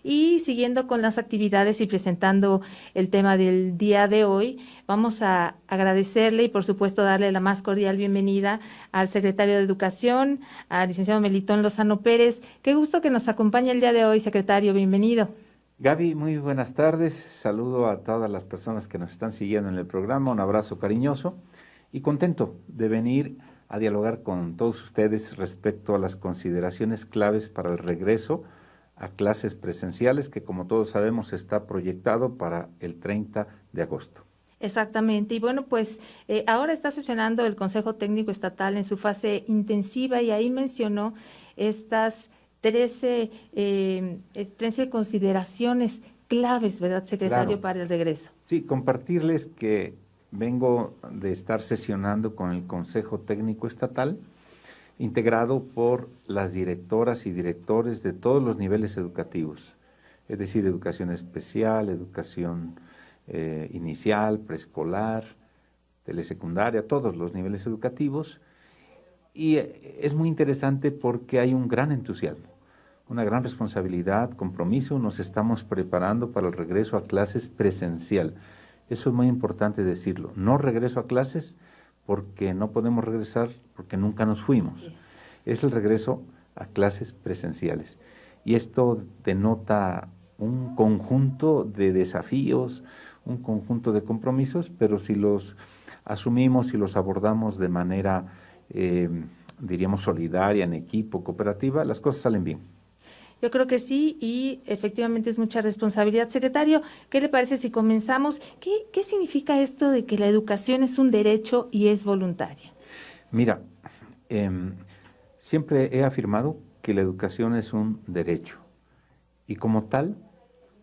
Y siguiendo con las actividades y presentando el tema del día de hoy, vamos a agradecerle y por supuesto darle la más cordial bienvenida al secretario de Educación, al licenciado Melitón Lozano Pérez. Qué gusto que nos acompañe el día de hoy, secretario, bienvenido. Gaby, muy buenas tardes. Saludo a todas las personas que nos están siguiendo en el programa. Un abrazo cariñoso y contento de venir a dialogar con todos ustedes respecto a las consideraciones claves para el regreso a clases presenciales que, como todos sabemos, está proyectado para el 30 de agosto. Exactamente. Y bueno, pues ahora está sesionando el Consejo Técnico Estatal en su fase intensiva y ahí mencionó estas 13 consideraciones claves, ¿verdad, secretario, Claro, para el regreso? sí, compartirles que vengo de estar sesionando con el Consejo Técnico Estatal, integrado por las directoras y directores de todos los niveles educativos, es decir, educación especial, educación inicial, preescolar, telesecundaria, todos los niveles educativos. Y es muy interesante porque hay un gran entusiasmo, una gran responsabilidad, compromiso. Nos estamos preparando para el regreso a clases presencial. Eso es muy importante decirlo. No regreso a clases porque no podemos regresar porque nunca nos Así fuimos. es. Es el regreso a clases presenciales. Y esto denota un conjunto de desafíos, un conjunto de compromisos, pero si los asumimos y los abordamos de manera, eh, diríamos, solidaria, en equipo, cooperativa, las cosas salen bien. Yo creo que sí y efectivamente es mucha responsabilidad. Secretario, ¿qué le parece si comenzamos? ¿Qué significa esto de que la educación es un derecho y es voluntaria? Mira, em, siempre he afirmado que la educación es un derecho y como tal,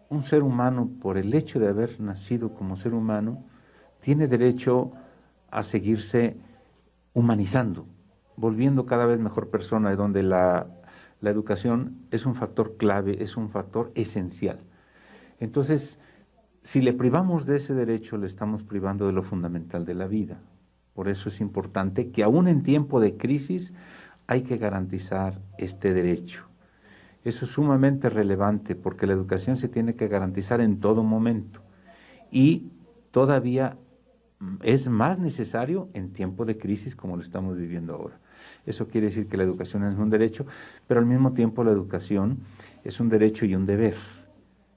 un ser humano, por el hecho de haber nacido como ser humano, tiene derecho a seguirse humanizando, volviendo cada vez mejor persona, donde la educación es un factor clave, es un factor esencial. Entonces, si le privamos de ese derecho, le estamos privando de lo fundamental de la vida. Por eso es importante que aún en tiempo de crisis hay que garantizar este derecho. Eso es sumamente relevante porque la educación se tiene que garantizar en todo momento y todavía es más necesario en tiempo de crisis como lo estamos viviendo ahora. Eso quiere decir que la educación es un derecho, pero al mismo tiempo la educación es un derecho y un deber.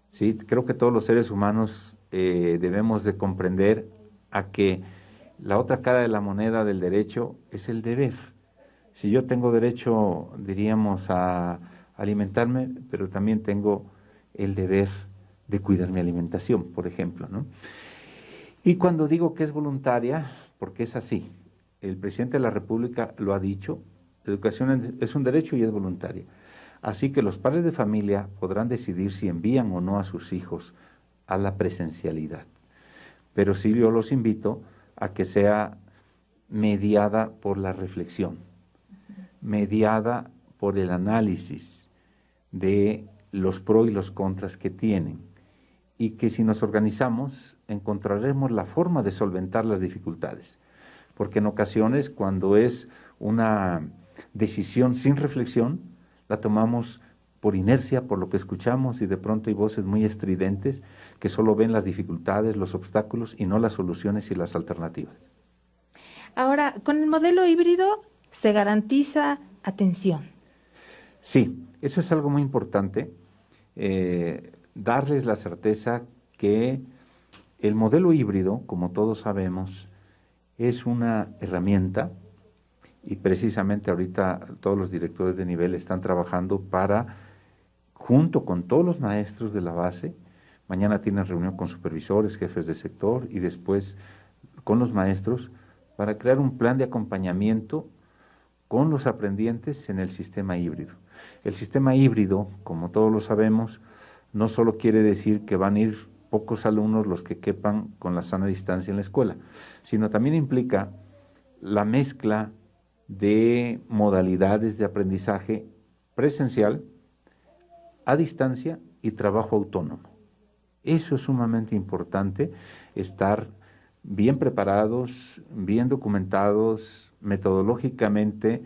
¿Sí? Creo que todos los seres humanos debemos de comprender a que la otra cara de la moneda del derecho es el deber. Si yo tengo derecho, diríamos, a alimentarme, pero también tengo el deber de cuidar mi alimentación, por ejemplo, ¿no? Y cuando digo que es voluntaria, porque es así, el presidente de la República lo ha dicho, la educación es un derecho y es voluntaria. Así que los padres de familia podrán decidir si envían o no a sus hijos a la presencialidad. Pero sí yo los invito a que sea mediada por la reflexión, mediada por el análisis de los pros y los contras que tienen, y que si nos organizamos encontraremos la forma de solventar las dificultades, porque en ocasiones cuando es una decisión sin reflexión, la tomamos por inercia, por lo que escuchamos, y de pronto hay voces muy estridentes que solo ven las dificultades, los obstáculos y no las soluciones y las alternativas. Ahora, con el modelo híbrido se garantiza atención. Sí, eso es algo muy importante, darles la certeza que el modelo híbrido, como todos sabemos, es una herramienta y precisamente ahorita todos los directores de nivel están trabajando para, junto con todos los maestros de la base, mañana tienen reunión con supervisores, jefes de sector y después con los maestros para crear un plan de acompañamiento con los aprendientes en el sistema híbrido. El sistema híbrido, como todos lo sabemos, no solo quiere decir que van a ir pocos alumnos los que quepan con la sana distancia en la escuela, sino también implica la mezcla de modalidades de aprendizaje presencial, a distancia y trabajo autónomo. Eso es sumamente importante, estar bien preparados, bien documentados, metodológicamente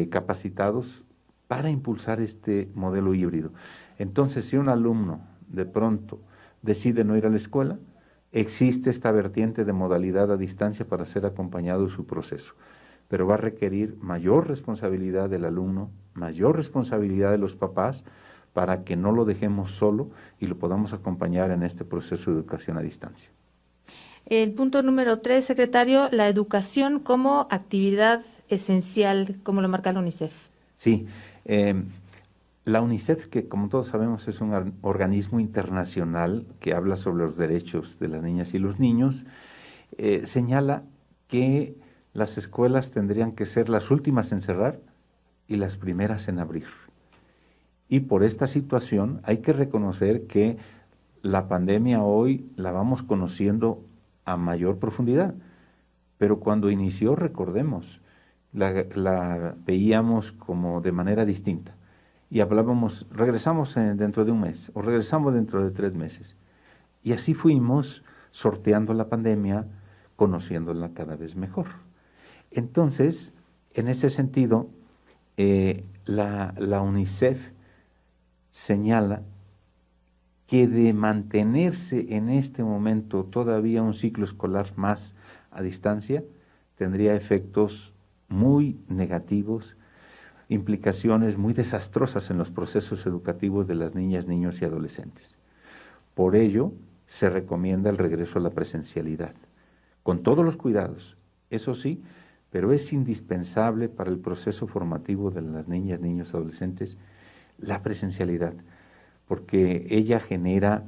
capacitados para impulsar este modelo híbrido. Entonces, si un alumno de pronto decide no ir a la escuela, existe esta vertiente de modalidad a distancia para ser acompañado en su proceso, pero va a requerir mayor responsabilidad del alumno, mayor responsabilidad de los papás, para que no lo dejemos solo y lo podamos acompañar en este proceso de educación a distancia. El punto número 3, secretario, la educación como actividad esencial, como lo marca la UNICEF. Sí, la UNICEF, que como todos sabemos es un organismo internacional que habla sobre los derechos de las niñas y los niños, señala que las escuelas tendrían que ser las últimas en cerrar y las primeras en abrir. Y por esta situación hay que reconocer que la pandemia hoy la vamos conociendo a mayor profundidad, pero cuando inició, recordemos, la veíamos como de manera distinta y hablábamos, regresamos dentro de un mes o regresamos dentro de 3 meses. Y así fuimos sorteando la pandemia, conociéndola cada vez mejor. Entonces, en ese sentido, la UNICEF señala que de mantenerse en este momento todavía un ciclo escolar más a distancia, tendría efectos muy negativos, implicaciones muy desastrosas en los procesos educativos de las niñas, niños y adolescentes. Por ello, se recomienda el regreso a la presencialidad, con todos los cuidados, eso sí, pero es indispensable para el proceso formativo de las niñas, niños y adolescentes la presencialidad, porque ella genera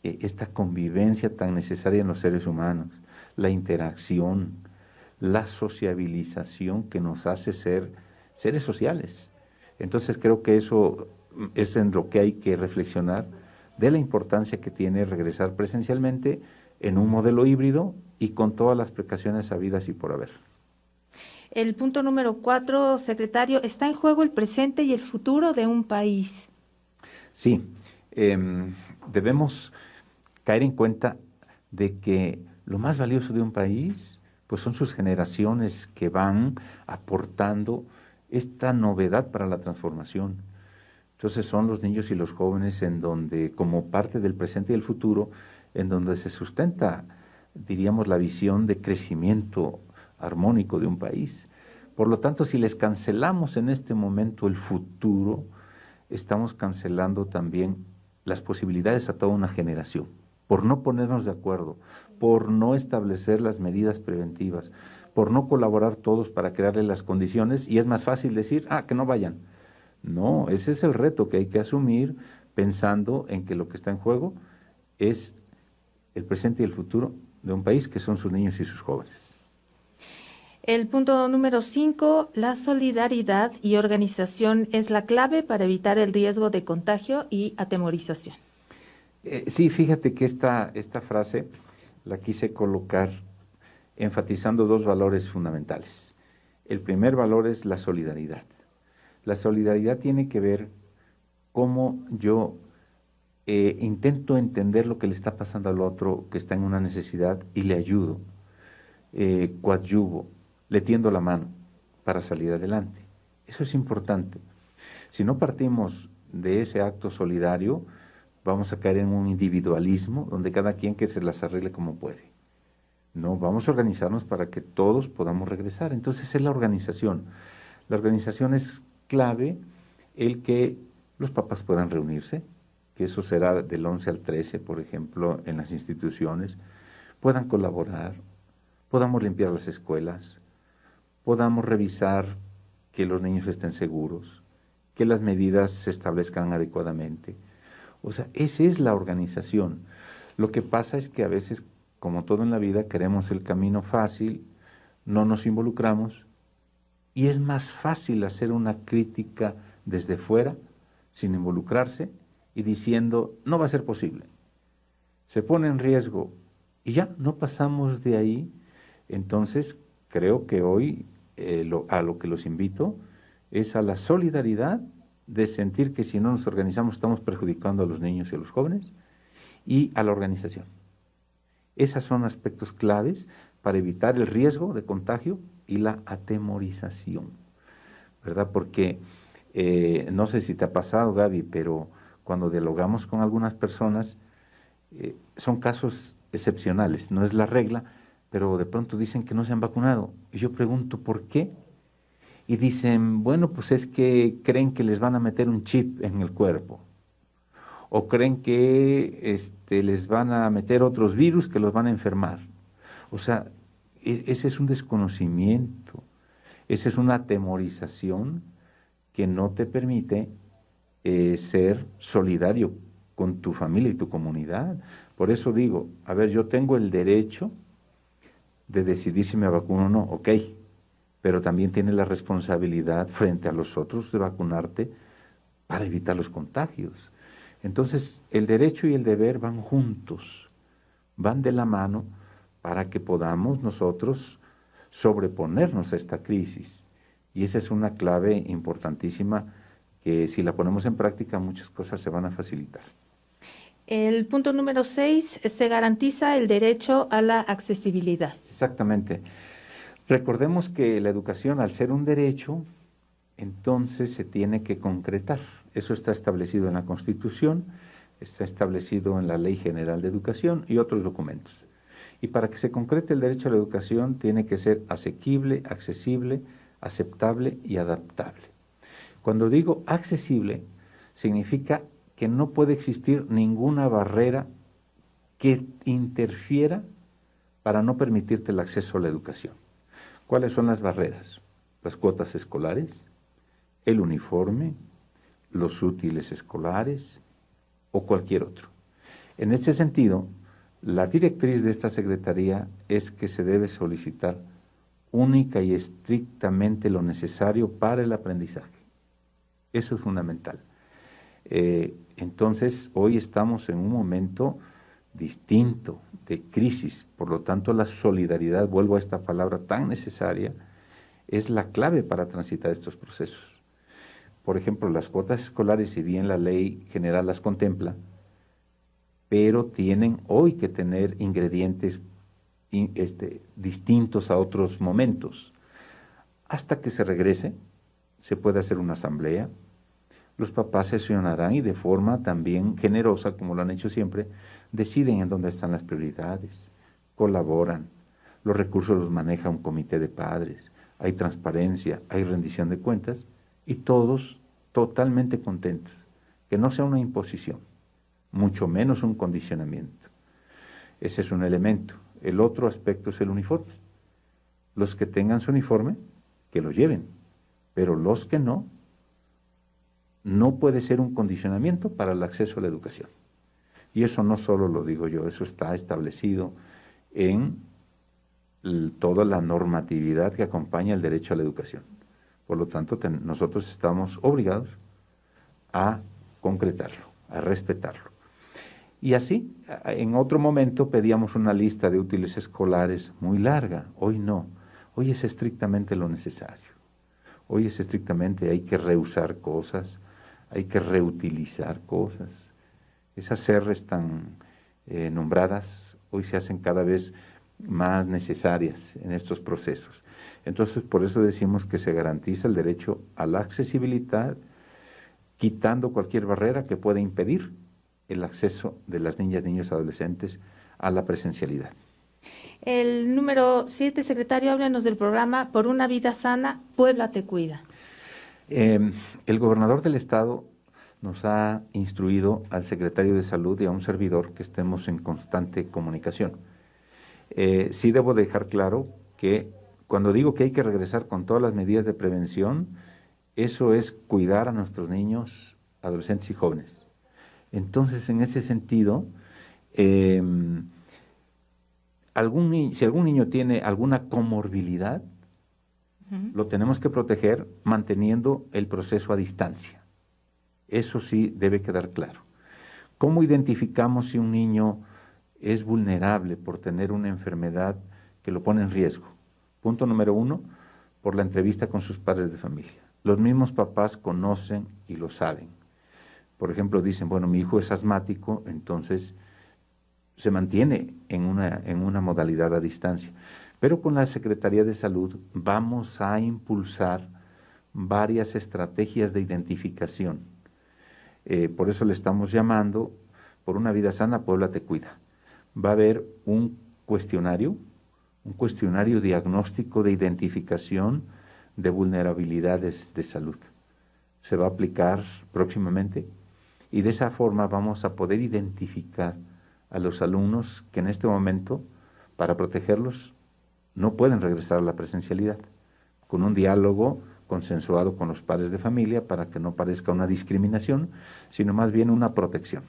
esta convivencia tan necesaria en los seres humanos, la interacción, la sociabilización que nos hace ser seres sociales. Entonces creo que eso es en lo que hay que reflexionar, de la importancia que tiene regresar presencialmente en un modelo híbrido y con todas las precauciones habidas y por haber. El punto número 4, secretario, está en juego el presente y el futuro de un país. Sí, debemos caer en cuenta de que lo más valioso de un país pues son sus generaciones que van aportando esta novedad para la transformación. Entonces son los niños y los jóvenes en donde, como parte del presente y el futuro, en donde se sustenta, diríamos, la visión de crecimiento armónico de un país. Por lo tanto, si les cancelamos en este momento el futuro, estamos cancelando también las posibilidades a toda una generación, por no ponernos de acuerdo, por no establecer las medidas preventivas, por no colaborar todos para crearle las condiciones, y es más fácil decir, que no vayan. No, ese es el reto que hay que asumir pensando en que lo que está en juego es el presente y el futuro de un país, que son sus niños y sus jóvenes. El punto número 5, la solidaridad y organización es la clave para evitar el riesgo de contagio y atemorización. Sí, fíjate que esta frase la quise colocar enfatizando 2 valores fundamentales. El primer valor es la solidaridad. La solidaridad tiene que ver cómo yo intento entender lo que le está pasando al otro que está en una necesidad y le ayudo, coadyuvo, le tiendo la mano para salir adelante. Eso es importante. Si no partimos de ese acto solidario, vamos a caer en un individualismo donde cada quien que se las arregle como puede. No, vamos a organizarnos para que todos podamos regresar. Entonces es la organización. La organización es clave, el que los papás puedan reunirse, que eso será del 11 al 13, por ejemplo, en las instituciones, puedan colaborar, podamos limpiar las escuelas, podamos revisar que los niños estén seguros, que las medidas se establezcan adecuadamente. O sea, esa es la organización. Lo que pasa es que a veces, como todo en la vida, queremos el camino fácil, no nos involucramos, y es más fácil hacer una crítica desde fuera, sin involucrarse, y diciendo, no va a ser posible. Se pone en riesgo, y ya, no pasamos de ahí. Entonces, creo que hoy a lo que los invito es a la solidaridad de sentir que si no nos organizamos estamos perjudicando a los niños y a los jóvenes, y a la organización. Esos son aspectos claves para evitar el riesgo de contagio y la atemorización, ¿verdad? Porque no sé si te ha pasado, Gaby, pero cuando dialogamos con algunas personas, son casos excepcionales, no es la regla, pero de pronto dicen que no se han vacunado. Y yo pregunto, ¿por qué? Y dicen, bueno, pues es que creen que les van a meter un chip en el cuerpo, o creen que les van a meter otros virus que los van a enfermar. O sea, ese es un desconocimiento, esa es una atemorización que no te permite ser solidario con tu familia y tu comunidad. Por eso digo, a ver, yo tengo el derecho de decidir si me vacuno o no, ok, pero también tienes la responsabilidad frente a los otros de vacunarte para evitar los contagios. Entonces, el derecho y el deber van juntos, van de la mano para que podamos nosotros sobreponernos a esta crisis. Y esa es una clave importantísima que si la ponemos en práctica, muchas cosas se van a facilitar. El punto número 6, se garantiza el derecho a la accesibilidad. Exactamente. Recordemos que la educación, al ser un derecho, entonces se tiene que concretar. Eso está establecido en la Constitución, está establecido en la Ley General de Educación y otros documentos. Y para que se concrete el derecho a la educación, tiene que ser asequible, accesible, aceptable y adaptable. Cuando digo accesible, significa que no puede existir ninguna barrera que interfiera para no permitirte el acceso a la educación. ¿Cuáles son las barreras? Las cuotas escolares, el uniforme, los útiles escolares o cualquier otro. En este sentido, la directriz de esta Secretaría es que se debe solicitar única y estrictamente lo necesario para el aprendizaje. Eso es fundamental. Entonces, hoy estamos en un momento distinto de crisis, por lo tanto la solidaridad, vuelvo a esta palabra tan necesaria, es la clave para transitar estos procesos. Por ejemplo, las cuotas escolares, si bien la ley general las contempla, pero tienen hoy que tener ingredientes distintos a otros momentos. Hasta que se regrese, se puede hacer una asamblea, los papás sesionarán y de forma también generosa, como lo han hecho siempre, deciden en dónde están las prioridades, colaboran, los recursos los maneja un comité de padres, hay transparencia, hay rendición de cuentas y todos totalmente contentos, que no sea una imposición, mucho menos un condicionamiento. Ese es un elemento. El otro aspecto es el uniforme. Los que tengan su uniforme, que lo lleven, pero los que no puede ser un condicionamiento para el acceso a la educación. Y eso no solo lo digo yo, eso está establecido en toda la normatividad que acompaña el derecho a la educación. Por lo tanto, nosotros estamos obligados a concretarlo, a respetarlo. Y así, en otro momento pedíamos una lista de útiles escolares muy larga, hoy no, hoy es estrictamente lo necesario. Hoy es estrictamente, hay que reusar cosas, hay que reutilizar cosas. Esas R's tan nombradas hoy se hacen cada vez más necesarias en estos procesos. Entonces, por eso decimos que se garantiza el derecho a la accesibilidad, quitando cualquier barrera que pueda impedir el acceso de las niñas, niños, adolescentes a la presencialidad. El número 7, secretario, háblanos del programa Por una vida sana, Puebla te cuida. El gobernador del estado nos ha instruido al secretario de Salud y a un servidor que estemos en constante comunicación. Sí debo dejar claro que cuando digo que hay que regresar con todas las medidas de prevención, eso es cuidar a nuestros niños, adolescentes y jóvenes. Entonces, en ese sentido, si algún niño tiene alguna comorbilidad, lo tenemos que proteger manteniendo el proceso a distancia. Eso sí debe quedar claro. ¿Cómo identificamos si un niño es vulnerable por tener una enfermedad que lo pone en riesgo? Punto número 1, por la entrevista con sus padres de familia. Los mismos papás conocen y lo saben. Por ejemplo, dicen, bueno, mi hijo es asmático, entonces se mantiene en una modalidad a distancia. Pero con la Secretaría de Salud vamos a impulsar varias estrategias de identificación. Por eso le estamos llamando, por una vida sana, Puebla te cuida. Va a haber un cuestionario diagnóstico de identificación de vulnerabilidades de salud. Se va a aplicar próximamente y de esa forma vamos a poder identificar a los alumnos que en este momento, para protegerlos, no pueden regresar a la presencialidad, con un diálogo consensuado con los padres de familia para que no parezca una discriminación, sino más bien una protección.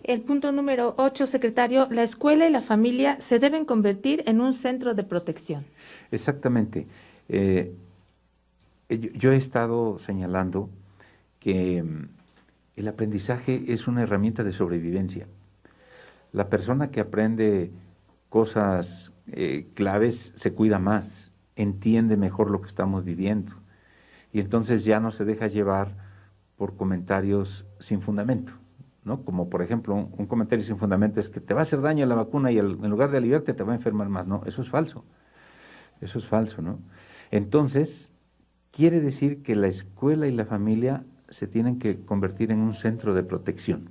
El punto número 8, secretario, la escuela y la familia se deben convertir en un centro de protección. Exactamente. Yo he estado señalando que el aprendizaje es una herramienta de sobrevivencia. La persona que aprende cosas claves se cuida más, entiende mejor lo que estamos viviendo y entonces ya no se deja llevar por comentarios sin fundamento, ¿no? Como por ejemplo un comentario sin fundamento es que te va a hacer daño la vacuna y en lugar de aliviarte te va a enfermar más. No, eso es falso, ¿no? Entonces, quiere decir que la escuela y la familia se tienen que convertir en un centro de protección.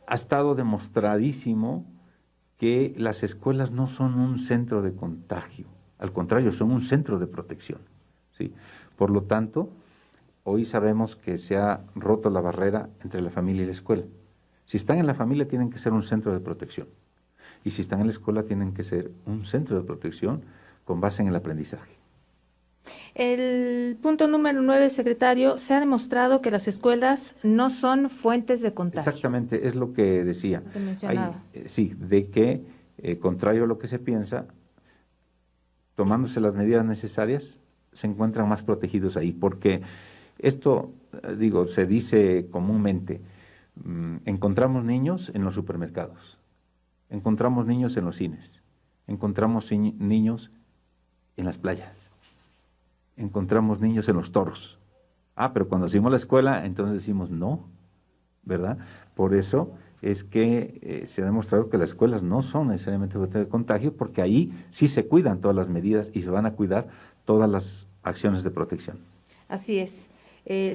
Ha estado demostradísimo que las escuelas no son un centro de contagio, al contrario, son un centro de protección, ¿sí? Por lo tanto, hoy sabemos que se ha roto la barrera entre la familia y la escuela. Si están en la familia tienen que ser un centro de protección y si están en la escuela tienen que ser un centro de protección con base en el aprendizaje. El punto número 9, secretario, se ha demostrado que las escuelas no son fuentes de contagio. Exactamente, es lo que decía. Te mencionaba. Sí, de que, contrario a lo que se piensa, tomándose las medidas necesarias, se encuentran más protegidos ahí, porque esto, digo, se dice comúnmente, encontramos niños en los supermercados, encontramos niños en los cines, encontramos niños en las playas, encontramos niños en los toros. Pero cuando decimos la escuela, entonces decimos no, ¿verdad? Por eso es que se ha demostrado que las escuelas no son necesariamente fuente de contagio, porque ahí sí se cuidan todas las medidas y se van a cuidar todas las acciones de protección. Así es.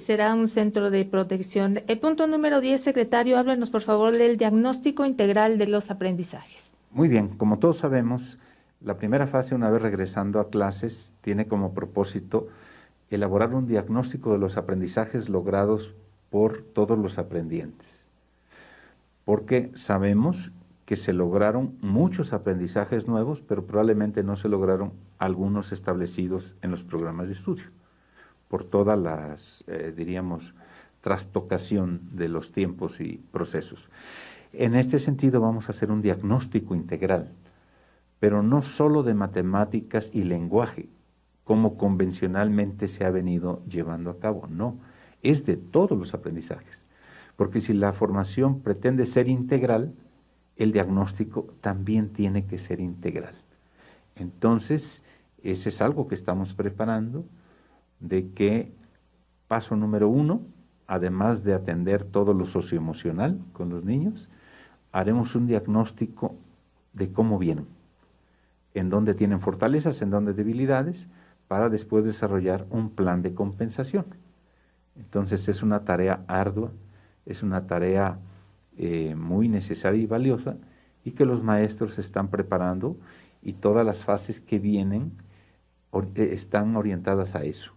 Será un centro de protección. El punto número 10, secretario, háblenos por favor del diagnóstico integral de los aprendizajes. Muy bien, como todos sabemos, la primera fase, una vez regresando a clases, tiene como propósito elaborar un diagnóstico de los aprendizajes logrados por todos los aprendientes. Porque sabemos que se lograron muchos aprendizajes nuevos, pero probablemente no se lograron algunos establecidos en los programas de estudio, por toda las, diríamos, trastocación de los tiempos y procesos. En este sentido vamos a hacer un diagnóstico integral, pero no solo de matemáticas y lenguaje, como convencionalmente se ha venido llevando a cabo, no, es de todos los aprendizajes, porque si la formación pretende ser integral, el diagnóstico también tiene que ser integral. Entonces, ese es algo que estamos preparando, de que paso número 1, además de atender todo lo socioemocional con los niños, haremos un diagnóstico de cómo vienen, en dónde tienen fortalezas, en dónde debilidades, para después desarrollar un plan de compensación. Entonces es una tarea ardua, es una tarea muy necesaria y valiosa, y que los maestros se están preparando, y todas las fases que vienen están orientadas a eso.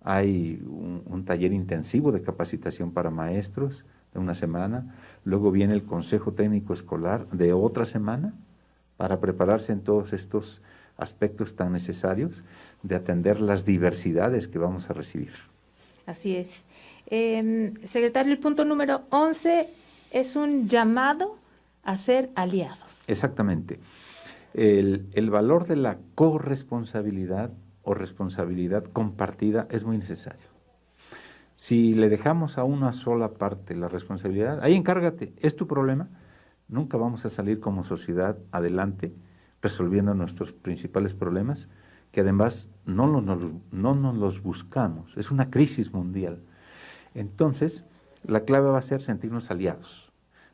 Hay un taller intensivo de capacitación para maestros de una semana, luego viene el Consejo Técnico Escolar de otra semana, para prepararse en todos estos aspectos tan necesarios de atender las diversidades que vamos a recibir. Así es. Secretario, el punto número 11 es un llamado a ser aliados. Exactamente. El valor de la corresponsabilidad o responsabilidad compartida es muy necesario. Si le dejamos a una sola parte la responsabilidad, ahí encárgate, es tu problema, nunca vamos a salir como sociedad adelante resolviendo nuestros principales problemas, que además no nos los buscamos, es una crisis mundial. Entonces, la clave va a ser sentirnos aliados.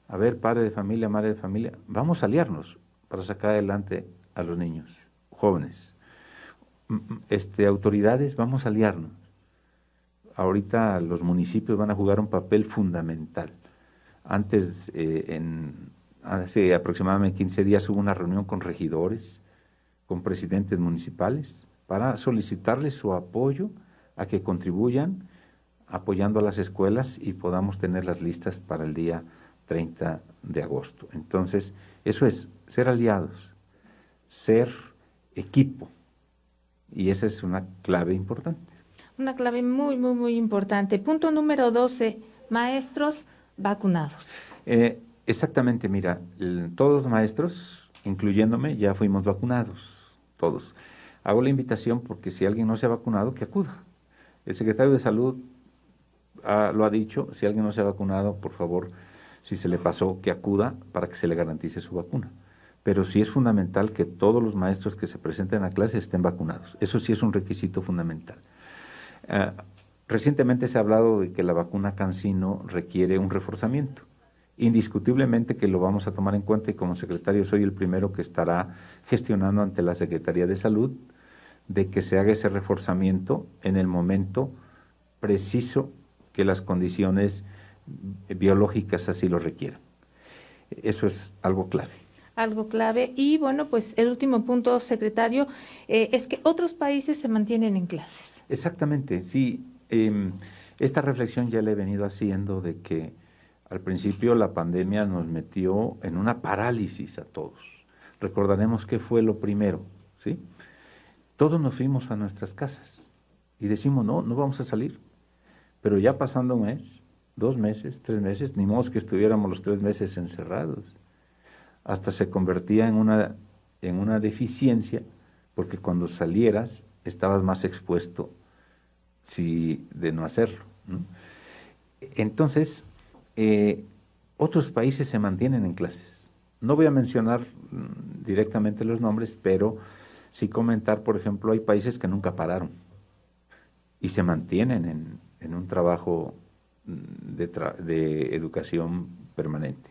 A ver, padre de familia, madre de familia, vamos a aliarnos para sacar adelante a los niños, jóvenes. Autoridades, vamos a aliarnos. ahorita los municipios van a jugar un papel fundamental. Antes, hace aproximadamente 15 días hubo una reunión con regidores, con presidentes municipales, para solicitarles su apoyo a que contribuyan apoyando a las escuelas y podamos tenerlas listas para el día 30 de agosto. Entonces, eso es ser aliados, ser equipo, y esa es una clave importante. Una clave muy, muy, muy importante. Punto número 12, maestros vacunados. Exactamente, mira, todos los maestros, incluyéndome, ya fuimos vacunados, todos. Hago la invitación porque si alguien no se ha vacunado, que acuda. El secretario de Salud lo ha dicho, si alguien no se ha vacunado, por favor, si se le pasó, que acuda para que se le garantice su vacuna. Pero sí es fundamental que todos los maestros que se presenten a clase estén vacunados. Eso sí es un requisito fundamental. Recientemente se ha hablado de que la vacuna CanSino requiere un reforzamiento. Indiscutiblemente que lo vamos a tomar en cuenta, y como secretario soy el primero que estará gestionando ante la Secretaría de Salud de que se haga ese reforzamiento en el momento preciso que las condiciones biológicas así lo requieran. Eso es algo clave. Algo clave. Y bueno, pues el último punto, secretario, es que otros países se mantienen en clases. Exactamente, sí. Esta reflexión ya la he venido haciendo de que al principio la pandemia nos metió en una parálisis a todos. Recordaremos qué fue lo primero, ¿sí? Todos nos fuimos a nuestras casas y decimos, no vamos a salir. Pero ya pasando un mes, 2 meses, 3 meses, ni modo que estuviéramos los 3 meses encerrados. Hasta se convertía en una deficiencia, porque cuando salieras estabas más expuesto de no hacerlo, ¿no? Entonces, otros países se mantienen en clases. No voy a mencionar directamente los nombres, pero sí comentar, por ejemplo, hay países que nunca pararon y se mantienen en un trabajo de educación permanente.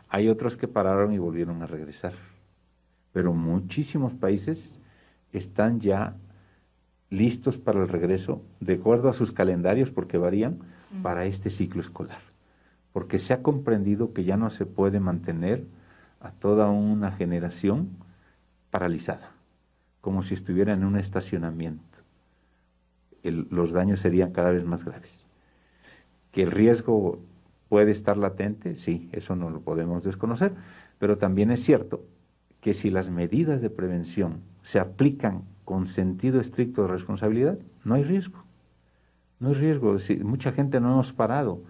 Hay otros que pararon y volvieron a regresar, pero muchísimos países están ya listos para el regreso, de acuerdo a sus calendarios, porque varían, para este ciclo escolar. Porque se ha comprendido que ya no se puede mantener a toda una generación paralizada, como si estuviera en un estacionamiento. Los daños serían cada vez más graves. Que el riesgo puede estar latente, sí, eso no lo podemos desconocer, pero también es cierto que si las medidas de prevención se aplican con sentido estricto de responsabilidad, no hay riesgo. No hay riesgo. Mucha gente no hemos parado,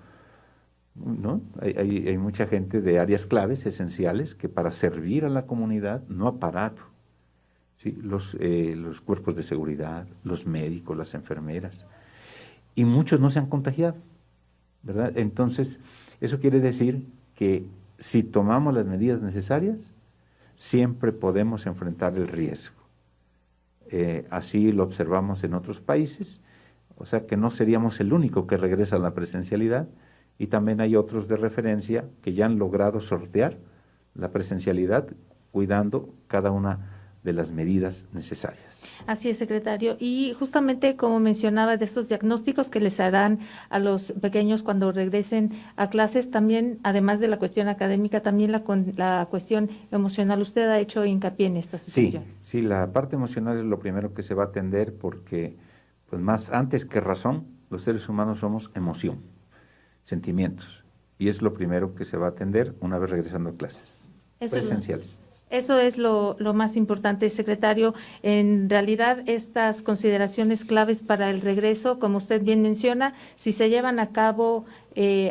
¿no? Hay mucha gente de áreas claves, esenciales, que para servir a la comunidad no ha parado. ¿Sí? Los cuerpos de seguridad, los médicos, las enfermeras, y muchos no se han contagiado, ¿verdad? Entonces, eso quiere decir que si tomamos las medidas necesarias, siempre podemos enfrentar el riesgo. Así lo observamos en otros países, o sea que no seríamos el único que regresa a la presencialidad, y también hay otros de referencia que ya han logrado sortear la presencialidad cuidando cada una de las medidas necesarias. Así es, secretario. Y justamente como mencionaba de estos diagnósticos que les harán a los pequeños cuando regresen a clases, también, además de la cuestión académica, también la cuestión emocional. Usted ha hecho hincapié en esta situación. Sí, la parte emocional es lo primero que se va a atender porque, pues más antes que razón, los seres humanos somos emoción, sentimientos, y es lo primero que se va a atender una vez regresando a clases presenciales. Eso es lo más importante, secretario. En realidad, estas consideraciones claves para el regreso, como usted bien menciona, si se llevan a cabo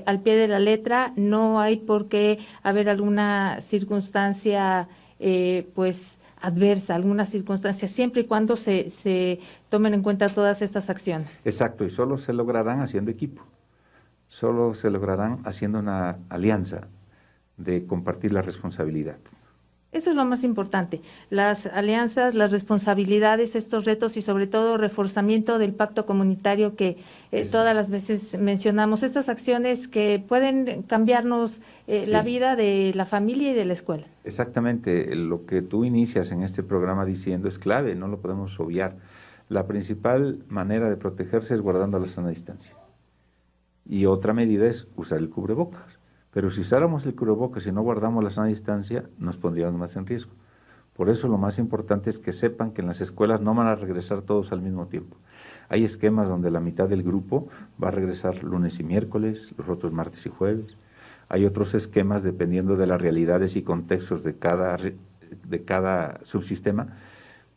al pie de la letra, no hay por qué haber alguna circunstancia, pues, adversa, alguna circunstancia, siempre y cuando se tomen en cuenta todas estas acciones. Exacto, y solo se lograrán haciendo equipo, solo se lograrán haciendo una alianza de compartir la responsabilidad. Eso es lo más importante, las alianzas, las responsabilidades, estos retos y sobre todo reforzamiento del pacto comunitario que todas las veces mencionamos, estas acciones que pueden cambiarnos la vida de la familia y de la escuela. Exactamente, lo que tú inicias en este programa diciendo es clave, no lo podemos obviar. La principal manera de protegerse es guardando la sana distancia. Y otra medida es usar el cubrebocas. Pero si usáramos el cubrebocas y no guardamos la sana distancia, nos pondríamos más en riesgo. Por eso lo más importante es que sepan que en las escuelas no van a regresar todos al mismo tiempo. Hay esquemas donde la mitad del grupo va a regresar lunes y miércoles, los otros martes y jueves. Hay otros esquemas, dependiendo de las realidades y contextos de cada subsistema,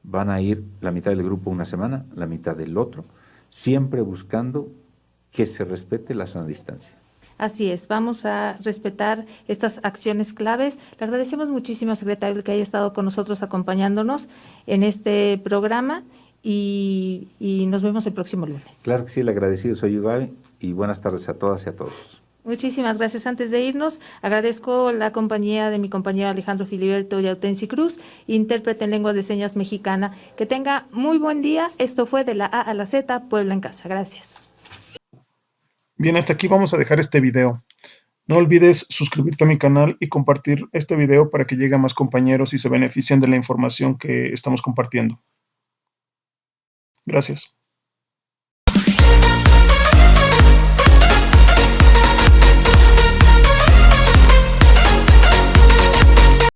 van a ir la mitad del grupo una semana, la mitad del otro, siempre buscando que se respete la sana distancia. Así es, vamos a respetar estas acciones claves. Le agradecemos muchísimo, secretario, que haya estado con nosotros acompañándonos en este programa y nos vemos el próximo lunes. Claro que sí, el agradecido soy yo, Gaby, y buenas tardes a todas y a todos. Muchísimas gracias. Antes de irnos, agradezco la compañía de mi compañero Alejandro Filiberto y Autensi Cruz, intérprete en lenguas de señas mexicana. Que tenga muy buen día. Esto fue de la A a la Z, Puebla en Casa. Gracias. Bien, hasta aquí vamos a dejar este video. No olvides suscribirte a mi canal y compartir este video para que llegue a más compañeros y se beneficien de la información que estamos compartiendo. Gracias.